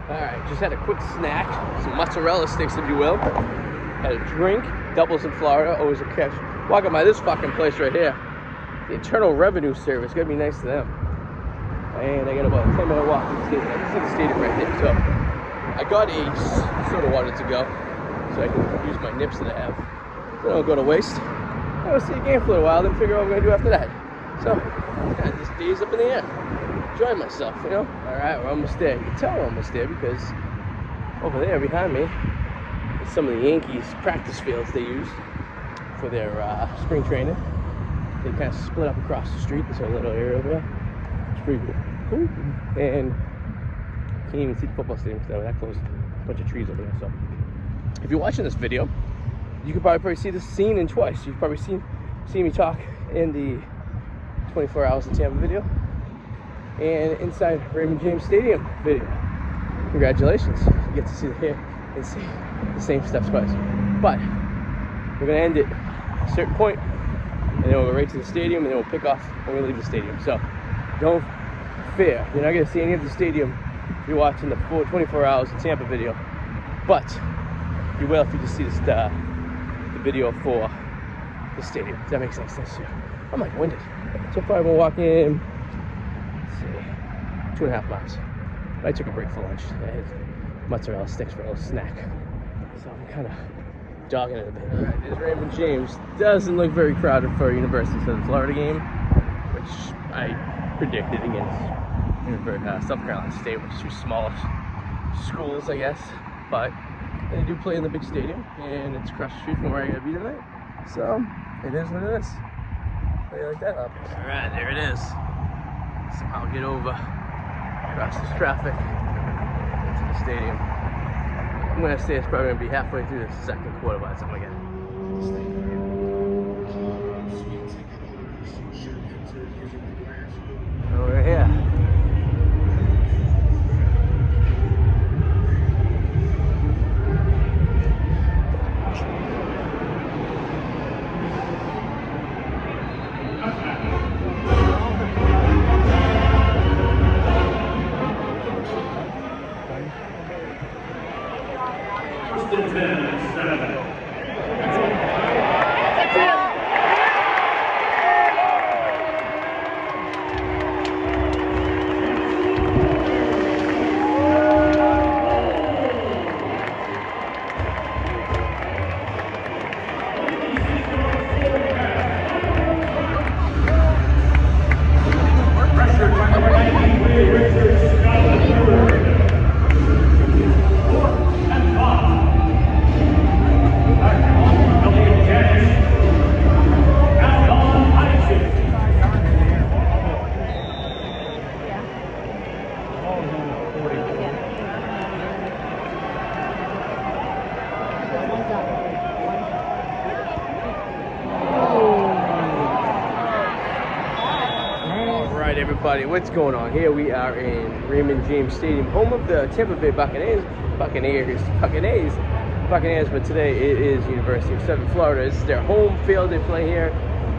Alright, just had a quick snack, some mozzarella sticks if you will. Had a drink, doubles in Florida, always a catch. Walking by this fucking place right here. The Internal Revenue Service, gotta be nice to them. And I got about a 10-minute walk to the stadium. I can see the stadium right there. So I got a soda water to go, so I can use my nips that I have. So I don't go to waste. I'll see a game for a little while, then figure out what I'm gonna do after that. So kind of just days up in the air. Enjoying myself, you know? Alright, we're almost there. You can tell we're almost there because over there behind me is some of the Yankees practice fields they use for their spring training. They kind of split up across the street. There's a little area over there. It's pretty cool. And you can't even see the football stadium because that close. A bunch of trees over there. So if you're watching this video, you could probably see this scene in twice. You've probably seen me talk in the 24 Hours in Tampa video and inside Raymond James Stadium video. Congratulations. You get to see the hair and see the same stuff twice. But we're going to end it at a certain point, and then we'll go right to the stadium, and then we'll pick off when we leave the stadium. So don't fear. You're not going to see any of the stadium if you're watching the full 24 Hours in Tampa video. But you will if you just see this, the video for the stadium. Does that make sense? I'm like winded. So far I've been walking, let's see, 2.5 miles. I took a break for lunch. I had mozzarella sticks for a little snack. So I'm kind of dogging it a bit. Alright, there's Raymond James. Doesn't look very crowded for a University of Southern Florida game, which I predicted against South Carolina State, which is two smallest schools, I guess. But they do play in the big stadium, and it's across the street from where I gotta be tonight. So it is what it is. How do you like that up? Alright, there it is. Somehow get over across this traffic into the stadium. I'm gonna say it's probably gonna be halfway through the second quarter by the time I get over here. Everybody, what's going on? Here we are in Raymond James Stadium, home of the Tampa Bay Buccaneers, but today it is University of Southern Florida. It's their home field. They play here.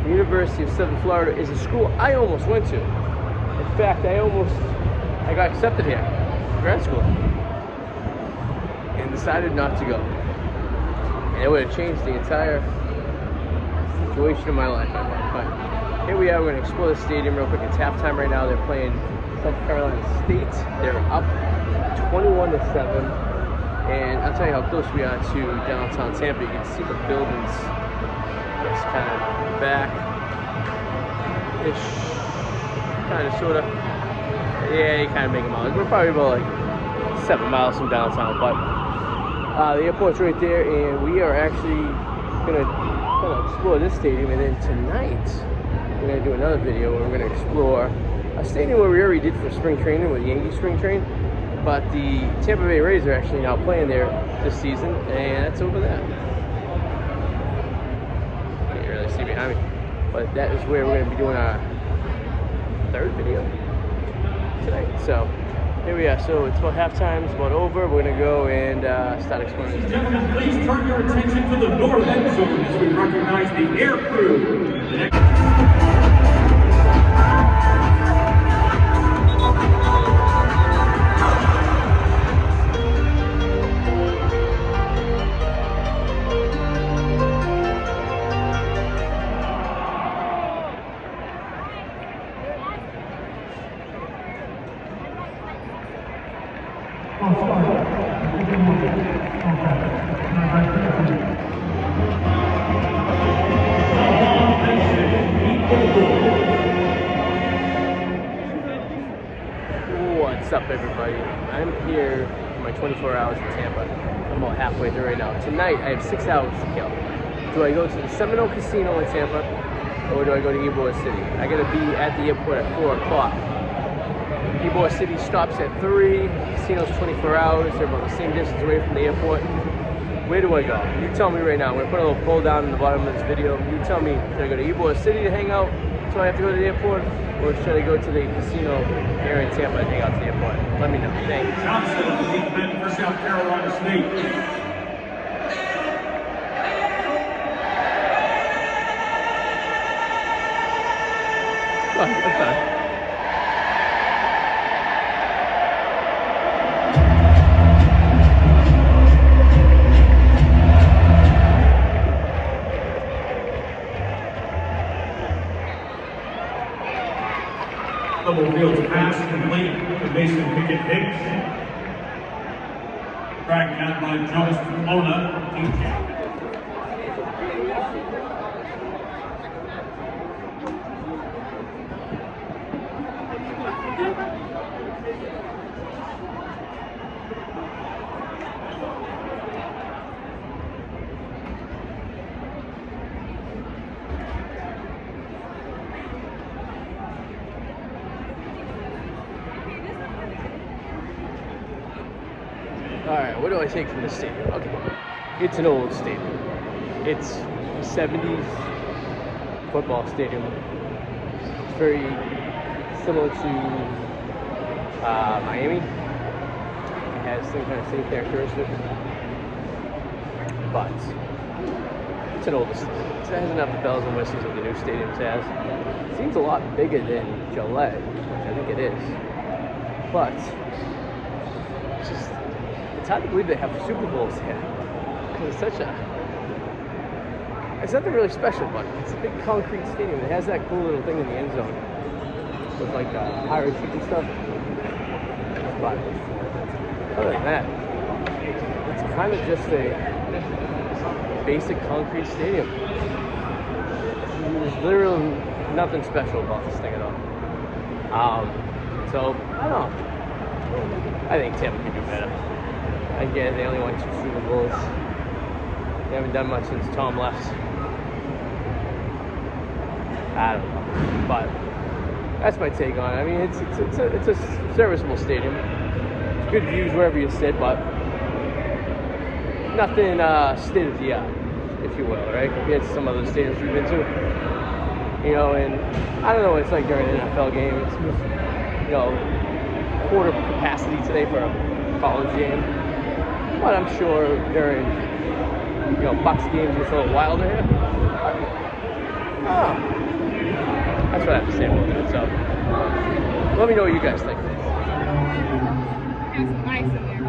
The University of Southern Florida is a school I almost went to. In fact, I got accepted here, grad school, and decided not to go. And it would have changed the entire situation of my life, I think. But here we are, we're going to explore the stadium real quick. It's halftime right now. They're playing South Carolina State. They're up 21-7. And I'll tell you how close we are to downtown Tampa. You can see the buildings just kind of back-ish, kind of, sort of. Yeah, you kind of make them out. We're probably about like 7 miles from downtown, but the airport's right there, and we are actually going to kind of explore this stadium. And then tonight, we're going to do another video where we're going to explore a stadium where we already did for spring training with Yankee spring train, but the Tampa Bay Rays are actually now playing there this season, and that's over there. Can't really see behind me, but that is where we're going to be doing our third video tonight. So here we are. So it's about halftime, it's about over. We're going to go and start exploring this. Gentlemen, please turn your attention to the north end zone as we recognize the air crew. What's up, everybody? I'm here for my 24 hours in Tampa. I'm about halfway through right now. Tonight, I have 6 hours to kill. Do I go to the Seminole Casino in Tampa, or do I go to Ybor City? I gotta be at the airport at 4 o'clock. Ybor City stops at 3. Casino's 24 hours. They're about the same distance away from the airport. Where do I go? You tell me right now. I'm gonna put a little poll down in the bottom of this video. You tell me, should I go to Ybor City to hang out, so I have to go to the airport, or should I go to the casino here in Tampa and hang out to the airport? Let me know. Thanks. Johnson, the deep end for South Carolina State. Oh, okay. Double field pass complete to Mason Pickett Hicks. Tracked down by Jones Lona. Alright, what do I take from this stadium? Okay, it's an old stadium. It's a 70s football stadium. It's very similar to Miami. It has some kind of same characteristics. But it's an older stadium. It doesn't have the bells and whistles that the new stadiums has. It seems a lot bigger than Gillette, which I think it is. But it's hard to believe they have Super Bowls here, because it's nothing really special, but it's a big concrete stadium. It has that cool little thing in the end zone with like pirate ship and stuff. But other than that, it's kind of just a basic concrete stadium. There's literally nothing special about this thing at all. So I don't know. I think Tampa could do better. I get it, they only won 2 Super Bowls. They haven't done much since Tom left. I don't know. But that's my take on it. I mean, it's a serviceable stadium. It's good views wherever you sit, but nothing state of the art, if you will, right? Compared to some other stadiums we've been to. You know, and I don't know what it's like during an NFL game. It's, you know, quarter capacity today for a college game. But I'm sure during, you know, Bucks games it's a little wilder here. That's what I have to say about that. So let me know what you guys think. Have some ice in there.